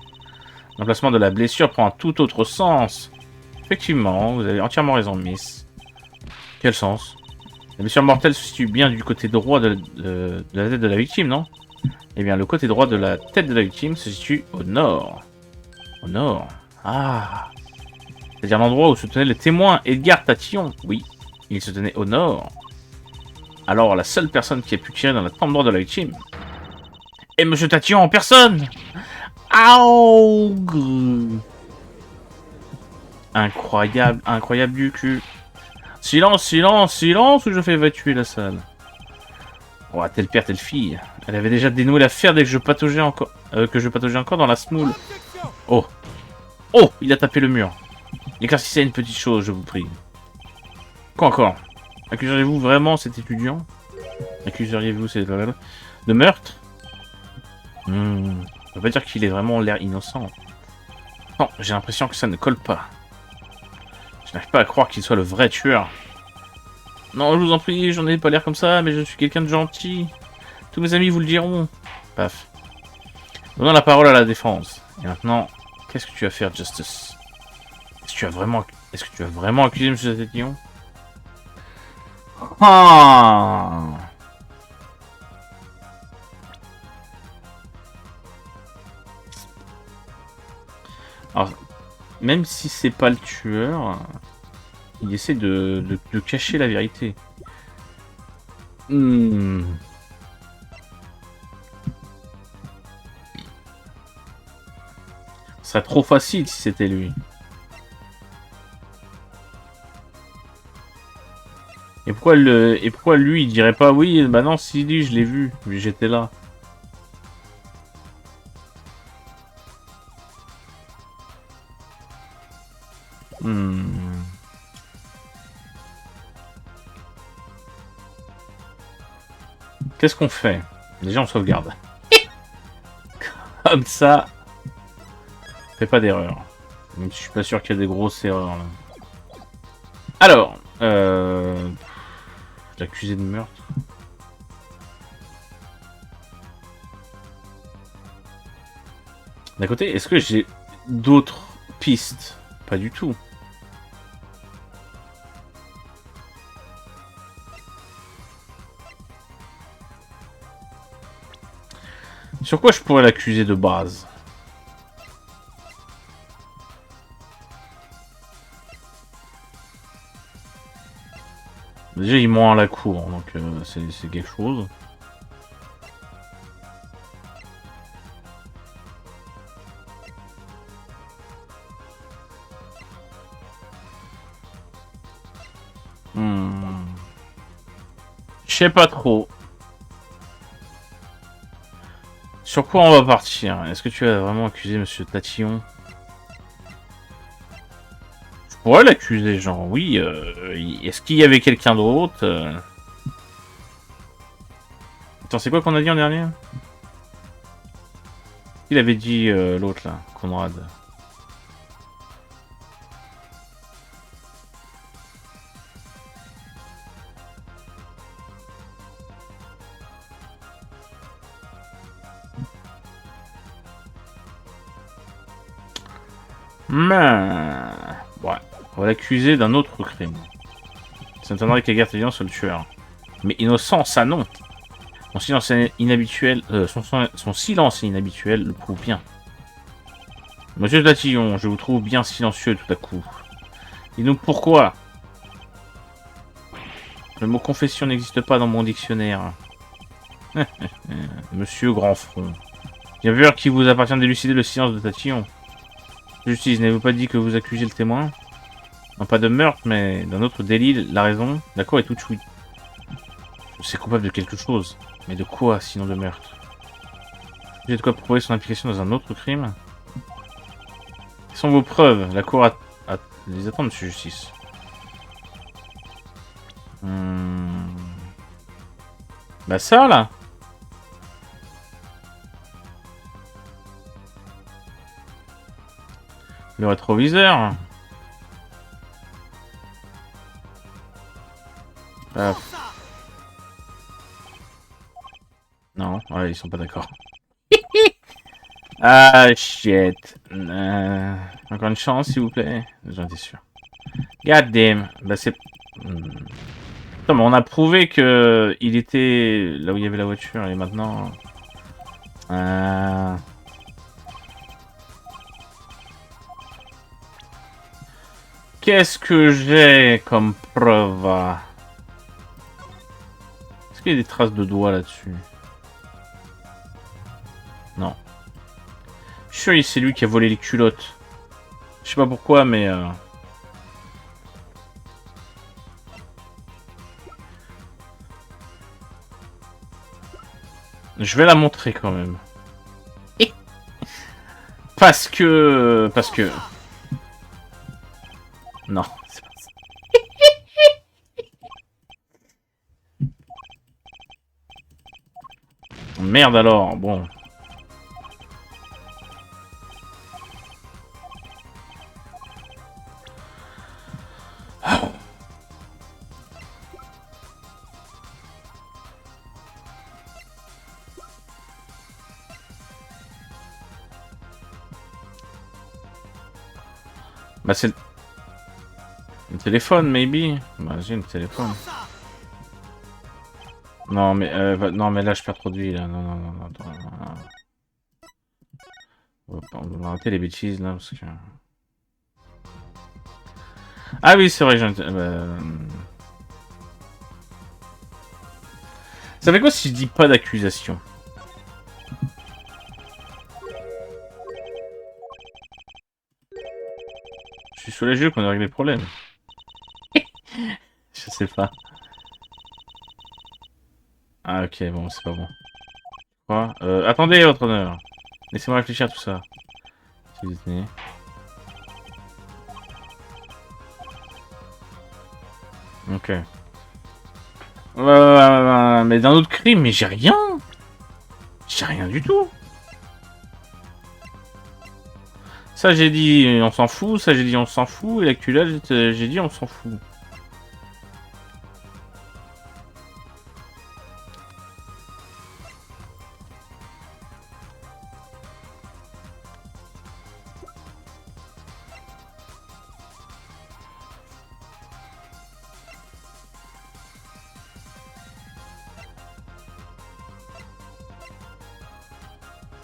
l'emplacement de la blessure prend un tout autre sens. Effectivement, vous avez entièrement raison, Miss. Quel sens? La blessure mortelle se situe bien du côté droit de la tête de la victime, non? Eh bien, le côté droit de la tête de la victime se situe au nord. Au nord? Ah! C'est-à-dire l'endroit où se tenait le témoin Edgar Tatillon. Oui, il se tenait au nord. Alors, la seule personne qui a pu tirer dans la tombe droite de la victime est Monsieur Tatillon en personne. Aouh! Incroyable, incroyable du cul. Silence, silence, silence, ou je fais évacuer la salle. Oh, telle père, telle fille. Elle avait déjà dénoué l'affaire dès que je pataugeais encore, dans la smoule. Oh, oh, il a tapé le mur. Éclaircissez une petite chose, je vous prie. Quoi encore? Accuseriez-vous vraiment cet étudiant? Accuseriez-vous cet... de meurtre? Ça veut pas dire qu'il est vraiment l'air innocent. Non, j'ai l'impression que ça ne colle pas. Je n'arrive pas à croire qu'il soit le vrai tueur. Non, je vous en prie, j'en ai pas l'air comme ça, mais je suis quelqu'un de gentil. Tous mes amis vous le diront. Paf. Donnons la parole à la défense. Et maintenant, qu'est-ce que tu vas faire, Justice? Est-ce que tu as vraiment accusé M. Tatillon? Ah! Alors, même si c'est pas le tueur, il essaie de cacher la vérité. Ce serait trop facile si c'était lui. Et pourquoi lui il dirait pas oui, bah non, si lui je l'ai vu, j'étais là. Qu'est-ce qu'on fait? Déjà on sauvegarde. Comme ça, fais pas d'erreur. Même si je suis pas sûr qu'il y a des grosses erreurs là. Alors, l'accusé de meurtre. D'un côté, est-ce que j'ai d'autres pistes? Pas du tout. Sur quoi je pourrais l'accuser de base? Déjà, il ment à la cour, donc c'est quelque chose. Je sais pas trop. Sur quoi on va partir? Est-ce que tu as vraiment accusé Monsieur Tatillon? Je pourrais l'accuser, genre, oui. Est-ce qu'il y avait quelqu'un d'autre? Attends, c'est quoi qu'on a dit en dernier? Il avait dit l'autre là, Conrad. Mais... ouais, on va l'accuser d'un autre crime. Ça m'étonnerait qu'Edgar Tatillon soit le tueur. Mais innocent, ça non. Son silence inhabituel, son silence inhabituel le prouve bien. Monsieur Tatillon, je vous trouve bien silencieux tout à coup. Dis-nous pourquoi. Le mot confession n'existe pas dans mon dictionnaire. Monsieur Grand Front. Bien vu qu'il vous appartient d'élucider le silence de Tatillon. Justice, n'avez-vous pas dit que vous accusez le témoin? Non pas de meurtre, mais d'un autre délit, la raison. La cour est toute chouille. Je suis coupable de quelque chose. Mais de quoi, sinon de meurtre? J'ai de quoi prouver son implication dans un autre crime? Quelles sont vos preuves? La cour les attend, monsieur Justice. Bah ça, là. Le rétroviseur. Non, ouais, ils sont pas d'accord. Ah, shit. Encore une chance, s'il vous plaît. J'en étais sûr. God damn. Bah, c'est... Attends, mais on a prouvé que il était là où il y avait la voiture, et maintenant... Ah, Qu'est-ce que j'ai comme preuve? Est-ce qu'il y a des traces de doigts là-dessus? Non. Je suis sûr que c'est lui qui a volé les culottes. Je sais pas pourquoi, mais... Je vais la montrer quand même. Parce que... Non, c'est pas ça. Merde alors, bon. Bah c'est... Le téléphone, maybe. Bah j'ai le téléphone. Non mais, non mais là je perds trop de vie là. Non, non, non, non, attends, non. On va arrêter les bêtises là parce que... Ah oui c'est vrai, ça fait quoi si je dis pas d'accusation? Je suis soulagé qu'on ait réglé le problème. Je sais pas. Ah ok, bon, c'est pas bon. Quoi? Attendez, votre honneur. Laissez-moi réfléchir à tout ça. Si vous êtes... Ok. Mais d'un autre crime, mais j'ai rien. J'ai rien du tout. Ça j'ai dit on s'en fout, ça j'ai dit on s'en fout, et l'acculage j'ai dit on s'en fout.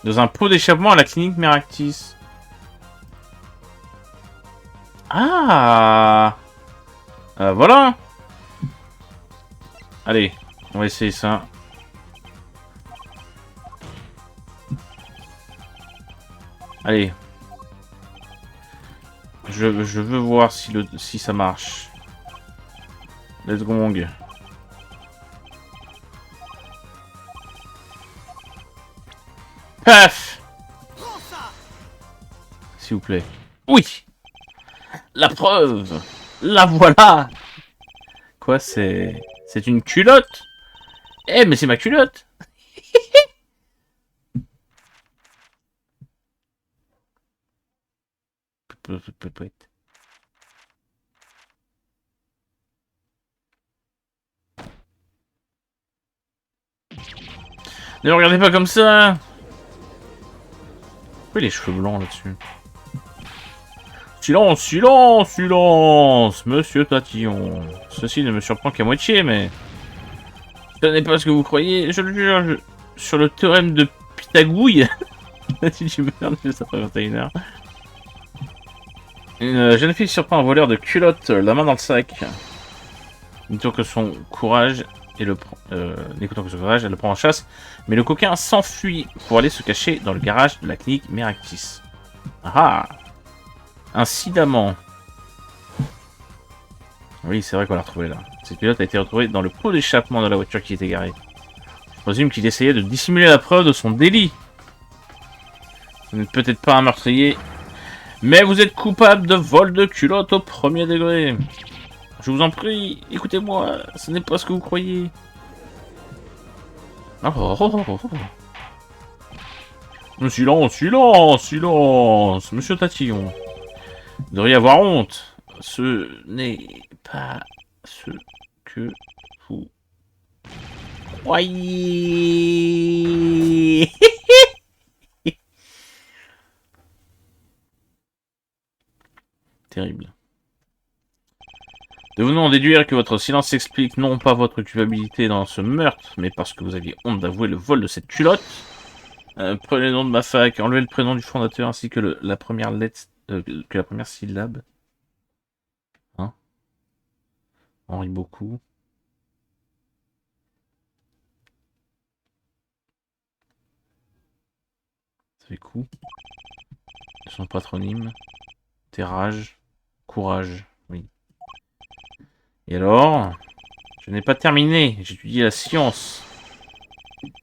Dans un pot d'échappement à la clinique Meractis. Ah, voilà. Allez, on va essayer ça. Allez. Je veux voir si ça marche. Let's go Mong. Paf. S'il vous plaît. Oui. La preuve. La voilà. Quoi, c'est une culotte? Eh, mais c'est ma culotte. Ne regardez pas comme ça. Pourquoi les cheveux blancs là-dessus? Silence, silence, silence, monsieur Tatillon. Ceci ne me surprend qu'à moitié, mais... Ce n'est pas ce que vous croyez, je le jure, sur le théorème de Pythagouille. Si tu meurs, juste après 21h. Une jeune fille surprend un voleur de culottes, la main dans le sac. N'écoutant que son courage, elle le prend en chasse, mais le coquin s'enfuit pour aller se cacher dans le garage de la clinique Meractis. Ah! Incidemment. Oui, c'est vrai qu'on l'a retrouvé là. Cette culotte a été retrouvée dans le pot d'échappement de la voiture qui était garée. Je présume qu'il essayait de dissimuler la preuve de son délit. Vous n'êtes peut-être pas un meurtrier, mais vous êtes coupable de vol de culotte au premier degré. Je vous en prie, écoutez-moi, ce n'est pas ce que vous croyez. Silence, silence, silence, monsieur Tatillon. Vous devriez avoir honte. Ce n'est pas ce que vous croyez. Terrible. Devons-nous en déduire que votre silence s'explique non pas votre culpabilité dans ce meurtre, mais parce que vous aviez honte d'avouer le vol de cette culotte? Prenez le nom de ma fac, enlevez le prénom du fondateur ainsi que la première lettre, que la première syllabe. Henri beaucoup. Ça fait coup. Son patronyme. Terrage. Courage. Oui. Et alors? Je n'ai pas terminé. J'étudie la science.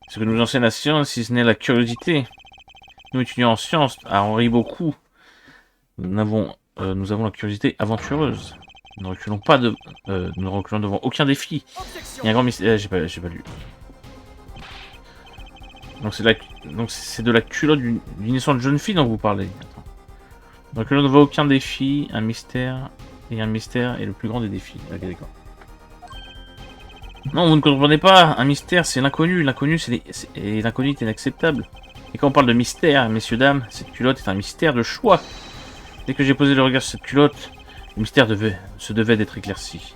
Ce que nous enseigne la science, si ce n'est la curiosité. Nous étudions en sciences à Henri beaucoup. Nous avons la curiosité aventureuse. Nous ne reculons pas de, nous ne reculons devant aucun défi. Il y a un grand mystère. J'ai pas lu. Donc c'est de la culotte d'une innocente jeune fille dont vous parlez. Attends. Donc là, on ne voit aucun défi, un mystère et le plus grand des défis. Ok, d'accord. Non, vous ne comprenez pas. Un mystère, c'est l'inconnu. L'inconnu, et l'inconnu est inacceptable. Et quand on parle de mystère, messieurs dames, cette culotte est un mystère de choix. Dès que j'ai posé le regard sur cette culotte, le mystère se devait d'être éclairci.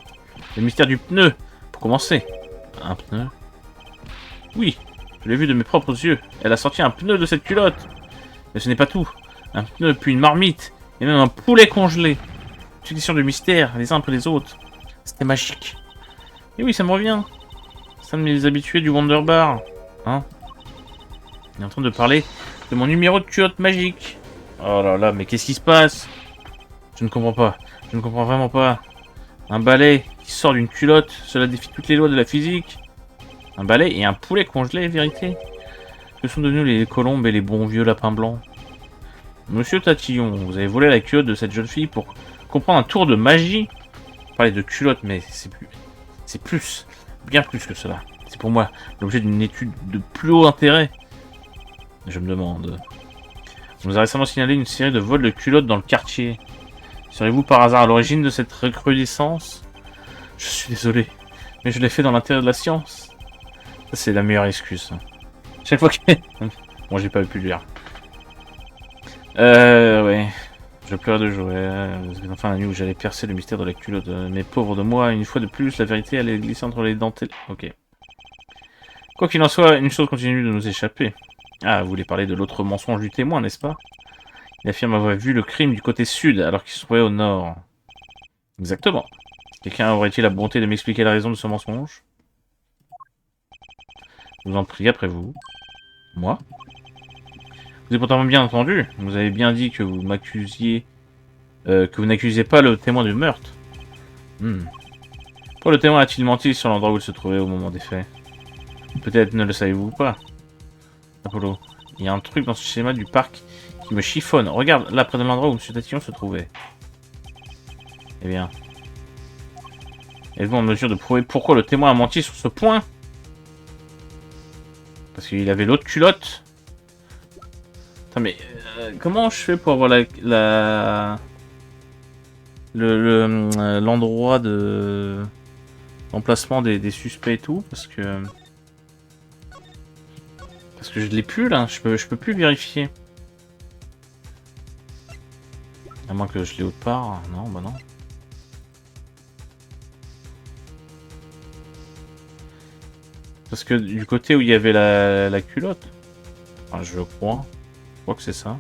Le mystère du pneu, pour commencer. Un pneu? Oui, je l'ai vu de mes propres yeux. Elle a sorti un pneu de cette culotte. Mais ce n'est pas tout. Un pneu, puis une marmite, et même un poulet congelé. Succession de mystères, les uns après les autres. C'était magique. Et oui, ça me revient. C'est un de mes habitués du Wonder Bar. Hein? Il est en train de parler de mon numéro de culotte magique. Oh là là, mais qu'est-ce qui se passe? Je ne comprends pas. Je ne comprends vraiment pas. Un balai qui sort d'une culotte, cela défie toutes les lois de la physique. Un balai et un poulet congelé, vérité. Que sont devenus les colombes et les bons vieux lapins blancs? Monsieur Tatillon, vous avez volé la culotte de cette jeune fille pour comprendre un tour de magie? Vous parlez de culotte, mais c'est plus, bien plus que cela. C'est pour moi l'objet d'une étude de plus haut intérêt. Je me demande. On nous a récemment signalé une série de vols de culottes dans le quartier. Serez-vous par hasard à l'origine de cette recrudescence? Je suis désolé, mais je l'ai fait dans l'intérêt de la science. Ça, c'est la meilleure excuse. Chaque fois que... Bon, j'ai pas pu le lire. Ouais. Je pleurais de joie. Enfin, la nuit où j'allais percer le mystère de la culotte. Mais pauvre de moi, une fois de plus, la vérité allait glisser entre les dentelles. Ok. Quoi qu'il en soit, une chose continue de nous échapper. Ah, vous voulez parler de l'autre mensonge du témoin, n'est-ce pas? Il affirme avoir vu le crime du côté sud, alors qu'il se trouvait au nord. Exactement. Quelqu'un aurait-il la bonté de m'expliquer la raison de ce mensonge? Je vous en prie, après vous. Moi? Vous avez pourtant bien entendu. Vous avez bien dit que vous m'accusiez... que vous n'accusiez pas le témoin du meurtre. Pourquoi le témoin a-t-il menti sur l'endroit où il se trouvait au moment des faits? Peut-être ne le savez-vous pas. Apollo, il y a un truc dans ce schéma du parc qui me chiffonne. Regarde, là, près de l'endroit où M. Tatillon se trouvait. Eh bien... êtes-vous en mesure de prouver pourquoi le témoin a menti sur ce point? Parce qu'il avait l'autre culotte. Attends, mais comment je fais pour avoir l'endroit de l'emplacement des suspects et tout? Parce que je l'ai plus là, je peux plus vérifier. À moins que je l'ai autre part. Non, bah non. Parce que du côté où il y avait la culotte. Enfin, je crois. Je crois que c'est ça.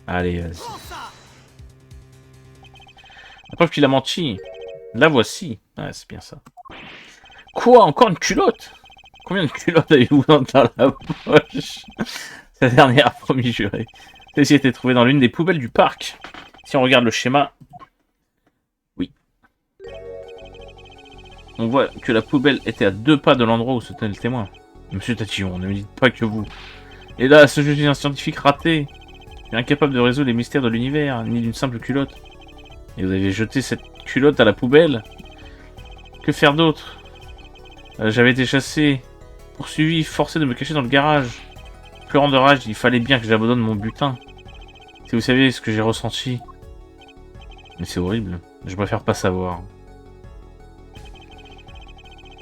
Allez, vas-y. La preuve qu'il a menti. La voici. Ouais, c'est bien ça. Quoi? Encore une culotte? Combien de culottes avez-vous dans la poche? La dernière, promis juré. Celle-ci a été trouvée dans l'une des poubelles du parc. Si on regarde le schéma... Oui. On voit que la poubelle était à 2 pas de l'endroit où se tenait le témoin. Monsieur Tatillon, ne me dites pas que vous... Et là, je suis un scientifique raté. Incapable de résoudre les mystères de l'univers, ni d'une simple culotte. Et vous avez jeté cette culotte à la poubelle? Que faire d'autre? J'avais été chassé, poursuivi, forcé de me cacher dans le garage. Pleurant de rage, il fallait bien que j'abandonne mon butin. Si vous saviez ce que j'ai ressenti. Mais c'est horrible, je préfère pas savoir.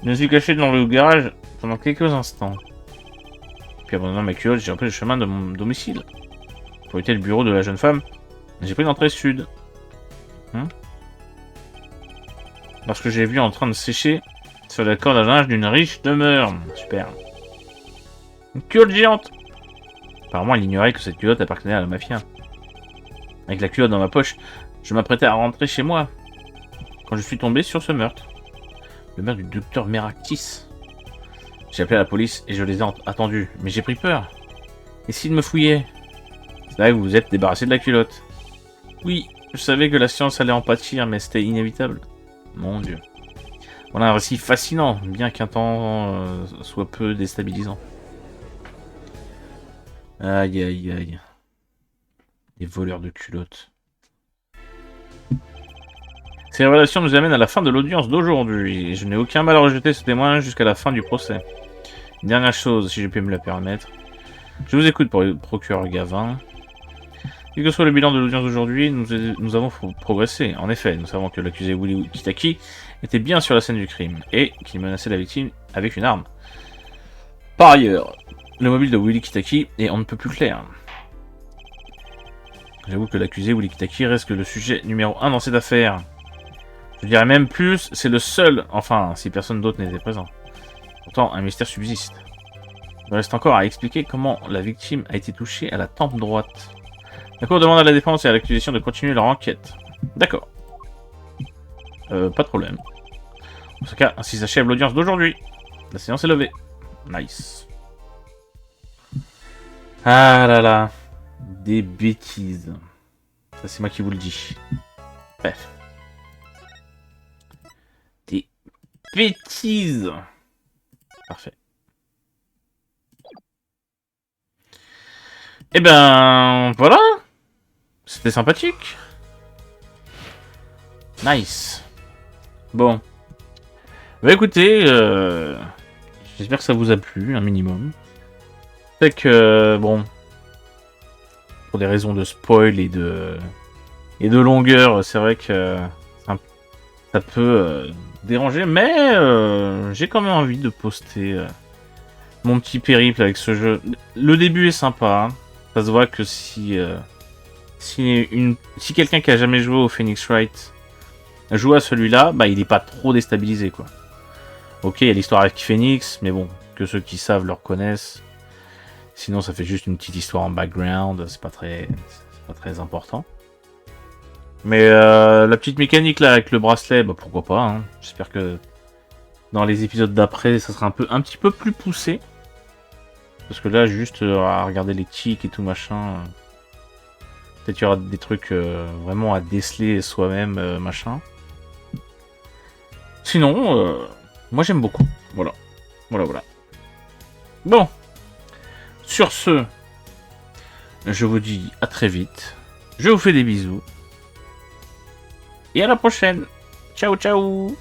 Je me suis caché dans le garage pendant quelques instants. Puis abandonnant ma culotte, j'ai repris le chemin de mon domicile. Pour éviter le bureau de la jeune femme, j'ai pris l'entrée sud. Lorsque j'ai vu en train de sécher sur la corde à linge d'une riche demeure. Super. Une culotte géante. Apparemment, elle ignorait que cette culotte appartenait à la mafia. Avec la culotte dans ma poche, je m'apprêtais à rentrer chez moi. quand je suis tombé sur ce meurtre. Le meurtre du docteur Meractis. J'ai appelé la police et je les ai attendus, mais j'ai pris peur. Et s'ils me fouillaient? C'est là que vous vous êtes débarrassé de la culotte. Oui, je savais que la science allait en pâtir, mais c'était inévitable. Mon Dieu. Voilà un récit fascinant, bien qu'un temps soit peu déstabilisant. Aïe aïe aïe. Les voleurs de culottes. Ces révélations nous amènent à la fin de l'audience d'aujourd'hui. Je n'ai aucun mal à rejeter ce témoin jusqu'à la fin du procès. Une dernière chose, si je peux me le permettre. Je vous écoute pour le procureur Gavin. Quel que soit le bilan de l'audience d'aujourd'hui, nous avons progressé. En effet, nous savons que l'accusé Willy Kitaki était bien sur la scène du crime et qu'il menaçait la victime avec une arme. Par ailleurs, le mobile de Willy Kitaki est on ne peut plus clair. J'avoue que l'accusé Willy Kitaki reste le sujet numéro 1 dans cette affaire. Je dirais même plus, c'est le seul, enfin, si personne d'autre n'était présent. Pourtant, un mystère subsiste. Il reste encore à expliquer comment la victime a été touchée à la tempe droite. La cour demande à la défense et à l'accusation de continuer leur enquête. D'accord. Pas de problème. En ce cas, ainsi s'achève l'audience d'aujourd'hui. La séance est levée. Nice. Ah là là. Des bêtises. Ça, c'est moi qui vous le dis. Bref. Des bêtises. Parfait. Eh ben, voilà. C'était sympathique. Nice. Bon. Bah écoutez, j'espère que ça vous a plu, un minimum. Fait que, bon, pour des raisons de spoil et de longueur, c'est vrai que ça peut déranger, mais j'ai quand même envie de poster mon petit périple avec ce jeu. Le début est sympa, hein. Ça se voit que si quelqu'un qui a jamais joué au Phoenix Wright joue à celui-là, bah il est pas trop déstabilisé, quoi. Ok, il y a l'histoire avec Phoenix, mais bon, que ceux qui savent le reconnaissent. Sinon, ça fait juste une petite histoire en background, c'est pas très important. Mais la petite mécanique là avec le bracelet, bah pourquoi pas, hein. J'espère que dans les épisodes d'après, ça sera un petit peu plus poussé. Parce que là, juste à regarder les tics et tout machin, peut-être qu'il y aura des trucs vraiment à déceler soi-même, machin. Sinon, moi j'aime beaucoup. Voilà. Bon. Sur ce, je vous dis à très vite. Je vous fais des bisous. Et à la prochaine. Ciao, ciao.